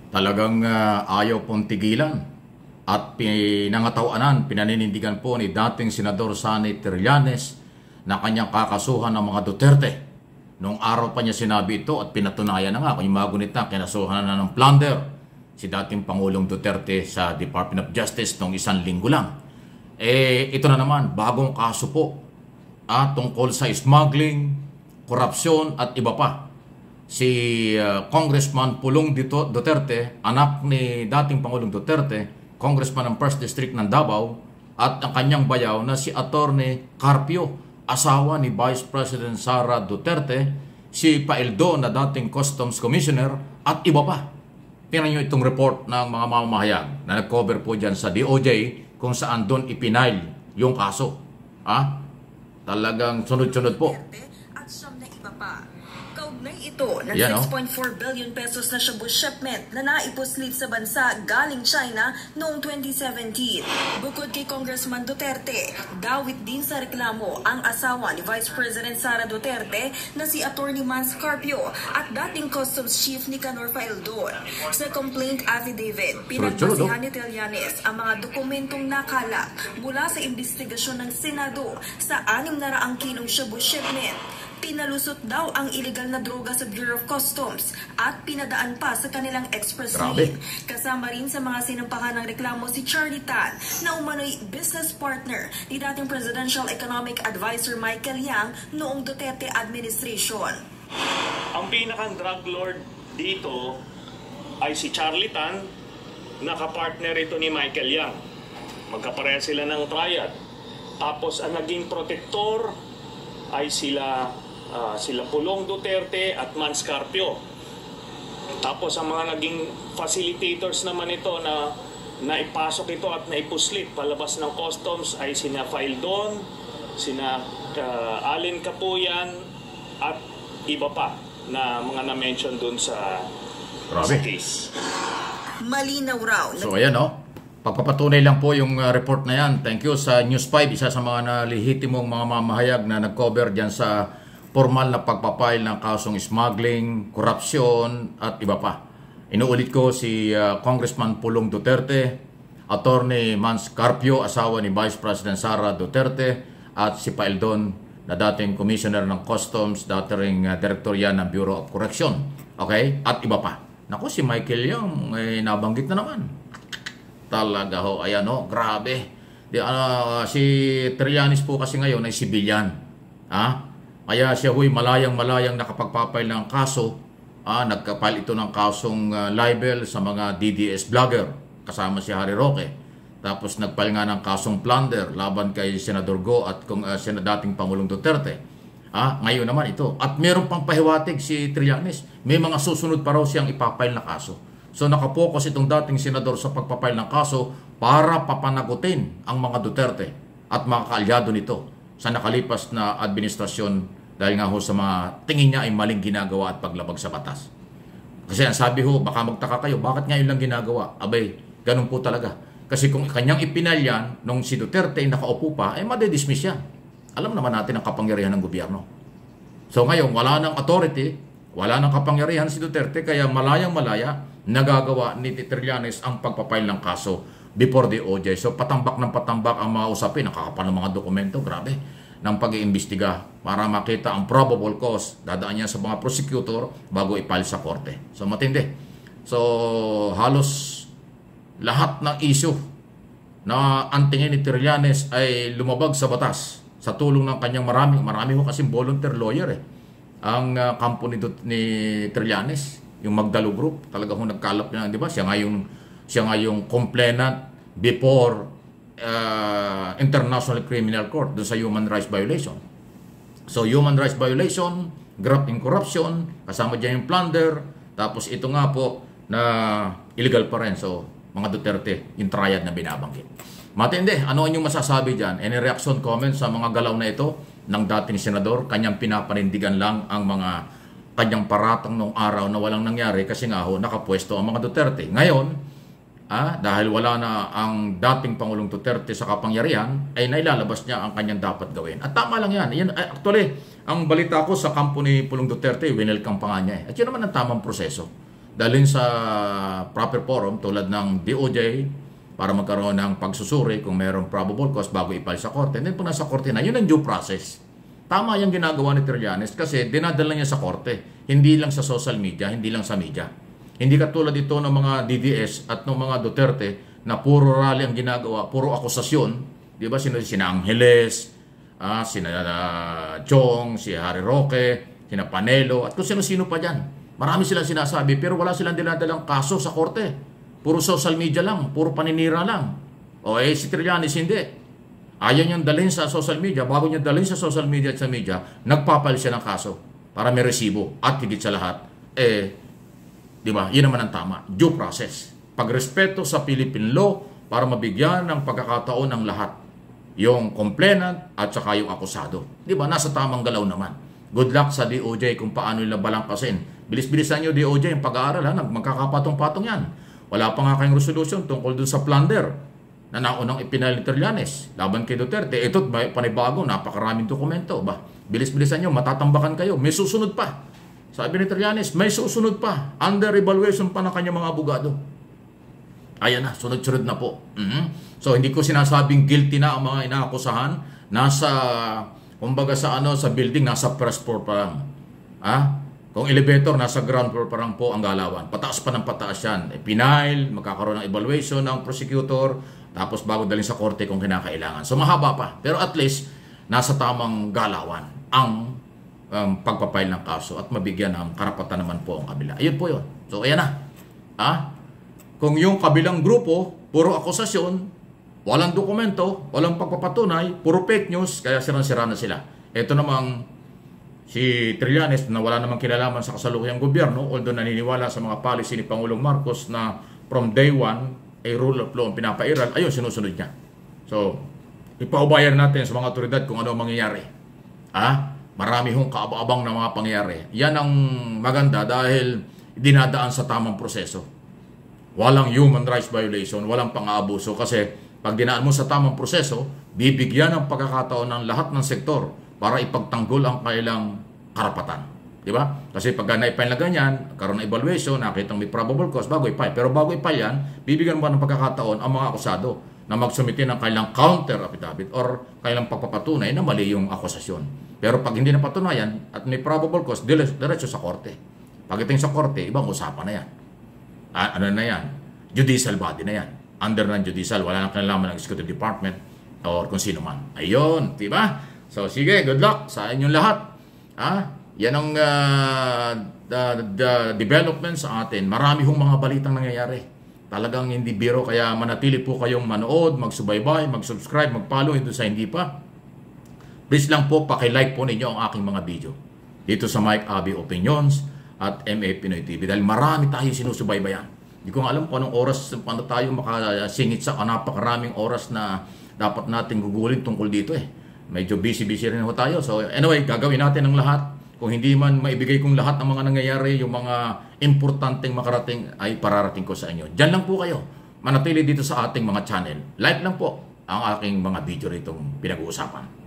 Talagang ayaw pong tigilan at pinangatawanan, pinaninindigan po ni dating Senador Sonny Trillanes na kanyang kakasuhan ng mga Duterte. Noong araw pa niya sinabi ito at pinatunayan na nga, kung yung mga gunita, kinasuhan na ng plunder si dating Pangulong Duterte sa Department of Justice noong 1 linggo lang. Ito na naman, bagong kaso po tungkol sa smuggling, korupsyon at iba pa. Si Congressman Pulong Duterte, anak ni dating Pangulong Duterte, Congressman ng 1st District ng Davao, at ang kanyang bayaw na si Atty. Carpio, asawa ni Vice President Sara Duterte, si Paildo na dating Customs Commissioner, at iba pa. Tingnan nyo itong report ng mga mamamahayag na nag-cover po dyan sa DOJ kung saan doon ipinail yung kaso. Talagang sunod-sunod po. At siyam na iba pa. Kaugnay ito ng 6.4 billion pesos na shabu shipment na naipuslit sa bansa galing China noong 2017. Bukod kay Congressman Duterte, dawit din sa reklamo ang asawa ni Vice President Sara Duterte na si Atty. Mans Carpio at dating Customs Chief Nicanor Faildon. Sa complaint affidavit, pinagbasihan ni Trillanes ang mga dokumentong nakalap mula sa investigasyon ng Senado sa 600 kilong shabu shipment. Pinalusot daw ang illegal na droga sa Bureau of Customs at pinadaan pa sa kanilang express lane. Kasama rin sa mga sinampahan ng reklamo si Charlie Tan na umano'y business partner ni dating Presidential Economic Advisor Michael Yang noong Duterte administration. Ang pinakang drug lord dito ay si Charlie Tan, nakapartner ito ni Michael Yang. Magkapareha sila ng triad. Tapos ang naging protector ay sila Pulong Duterte at Mans Carpio. Tapos ang mga naging facilitators naman ito na naipasok ito at naipuslit palabas ng customs ay sina Faildon, sina Allen Capuyan at iba pa na mga na-mention dun sa case. Malinaw raw. So ayan pagpapatunay lang po yung report na yan. Thank you sa News 5, isa sa mga nalihitimong mga mamahayag na nag-cover dyan sa formal na pagpapile ng kasong smuggling, korupsyon at iba pa. Inuulit ko si Congressman Pulong Duterte, Atty. Mans Carpio, asawa ni Vice President Sara Duterte, at si Paildon na dating Commissioner ng Customs, dating Director yan ng Bureau of Correction. Okay? At iba pa. Naku, si Michael Yang nabanggit na naman. Talaga ayan grabe. Si Trillanes po kasi ngayon ay sibilyan. Kaya siya malayang-malayang nakapagpapile ng kaso. Nagkapile ito ng kasong libel sa mga DDS vlogger. Kasama si Harry Roque. Tapos nagpile nga ng kasong plunder laban kay Senador Go at dating Pangulong Duterte. Ngayon naman ito. At meron pang pahiwatig si Trillanes. May mga susunod pa raw siyang ipapile na kaso. So nakapokus itong dating senador sa pagpapile ng kaso para papanagutin ang mga Duterte at mga kaalyado nito sa nakalipas na administrasyon dahil nga sa mga tingin niya ay maling ginagawa at paglabag sa batas. Kasi ang sabi baka magtaka kayo, bakit ngayon lang ginagawa? Abay, ganun po talaga. Kasi kung kanyang ipinalyan nung si Duterte nakaupo pa, madidismiss yan. Alam naman natin ang kapangyarihan ng gobyerno. So ngayon, wala nang authority, wala nang kapangyarihan si Duterte, kaya malayang-malaya nagagawa ni Trillanes ang pagpapile ng kaso before the OJ. So patambak ng patambak ang mga usapin, nakakapal ng mga dokumento, grabe, ng pag-iimbestiga para makita ang probable cause. Dadaan niya sa mga prosecutor bago ipile sa korte. So matindi. So halos lahat ng issue na antingin ni Trillanes ay lumabag sa batas sa tulong ng kanyang marami kasing volunteer lawyer ang kampo ni Trillanes, yung Magdalo Group, talaga nagkalap niya, di ba? Siya nga yung complainant before International Criminal Court doon sa human rights violation. So human rights violation, graft in corruption, kasama dyan yung plunder, tapos ito nga po na illegal pa rin. So mga Duterte, yung triad na binabanggit. Matindi, ano ang inyong masasabi dyan? Any reaction, comment sa mga galaw na ito ng dating senador? Kanyang pinapanindigan lang ang mga kanyang paratang nung araw na walang nangyari kasi nga nakapwesto ang mga Duterte. Ngayon, dahil wala na ang dating Pangulong Duterte sa kapangyarihan, ay nailalabas niya ang kanyang dapat gawin. At tama lang yan. Actually, ang balita ko sa kampo ni Pulong Duterte, winelcome pa nga niya. At yun naman ang tamang proseso. dalhin sa proper forum tulad ng DOJ para magkaroon ng pagsusuri kung mayroong probable cause bago ipal sa korte. And then pag nasa korte na, yun ang due process. Tama yung ginagawa ni Trillanes kasi dinadala niya sa korte. Hindi lang sa social media, hindi lang sa media. Hindi katulad ito ng mga DDS at ng mga Duterte na puro rally ang ginagawa, puro akusasyon. Di ba? Sina Angeles, sina Chong, si Harry Roque, sina Panelo, at kung sino-sino pa dyan. Marami silang sinasabi pero wala silang dinadalang kaso sa korte. Puro social media lang, puro paninira lang. O si Trillanes hindi. Ayaw niyang dalhin sa social media. Bago niya dalhin sa social media at sa media, nagpapail siya ng kaso para may resibo. At higit sa lahat, di ba, yun naman ang tama. Due process. Pagrespeto sa Philippine law para mabigyan ng pagkakataon ng lahat. Yung complainant at saka yung akusado. Di ba, nasa tamang galaw naman. Good luck sa DOJ kung paano nila balangkasin. Bilis-bilisan nyo DOJ yung pag-aaral, magkakapatong-patong yan. Wala pa nga kayong resolution tungkol dun sa plunder na naunang ipinal ni Trillanes laban kay Duterte. Ito't panibago, napakaraming dokumento. Bilis-bilisan nyo, matatambakan kayo. May susunod pa. Sabi ni Trillanes, may susunod pa. Under evaluation pa ng kanyang mga abogado. Ayan na, sunod-sunod na po. So, hindi ko sinasabing guilty na ang mga inaakusahan. Nasa, kumbaga sa building, nasa first floor pa lang. Kung elevator, nasa ground floor pa lang po ang galawan. Pataas pa ng pataas yan. Pinail, magkakaroon ng evaluation ng prosecutor, tapos bago dalhin sa korte kung kinakailangan. So mahaba pa. Pero at least, nasa tamang galawan ang pagpapail ng kaso at mabigyan ng karapatan naman po ang kabila. Ayun po yun. So ayan na. Kung yung kabilang grupo, puro akusasyon, walang dokumento, walang pagpapatunay, puro fake news, kaya sirang-sira na sila. Ito namang si Trillanes na wala namang kinalaman sa kasalukuyang gobyerno, although naniniwala sa mga policy ni Pangulong Marcos na from day one, a rule of law ang pinapairal, ayun, sinusunod niya. So, ipaubayan natin sa mga otoridad kung ano ang mangyayari. Marami hong kaabang na mga pangyayari. Yan ang maganda dahil dinadaan sa tamang proseso. Walang human rights violation, walang pang-aabuso kasi pag dinaan mo sa tamang proseso, bibigyan ng pagkakataon ng lahat ng sektor para ipagtanggol ang kailang karapatan. Di ba? Kasi pag na-file na ganyan, karoon ng evaluation, nakita may probable cause, bago i-file. Pero bago i-file yan, bibigyan mo ng pagkakataon ang mga akusado na magsumite ng kailang counter affidavit or kailang pagpapatunay na mali yung akusasyon. Pero pag hindi napatunayan at may probable cause, diretso sa korte. Pagdating sa korte, ibang usapan na yan. Ano na yan? Judicial body na yan. Under ng judicial, wala nang kinalaman ng executive department or kung sino man. Ayun, di ba? So, sige, good luck sa inyong lahat. Yan ang development sa atin. Marami hong mga balitang nangyayari. Talagang hindi biro, kaya manatili po kayong manood, magsubaybay, mag-subscribe, mag-follow ito sa hindi pa. Please lang po, paki-like po ninyo ang aking mga video dito sa Mike Abby Opinions at MA Pinoy TV. Dahil marami tayo sinusubaybayan. Hindi ko nga alam kung anong oras, paano tayo makasingit sa napakaraming oras na dapat natin gugulin tungkol dito Medyo busy-busy rin ho tayo. So anyway, gagawin natin ang lahat. Kung hindi man maibigay kong lahat ng mga nangyayari, yung mga importanteng makarating ay pararating ko sa inyo. Diyan lang po kayo. Manatili dito sa ating mga channel. Like lang po ang aking mga video rito pinag-uusapan.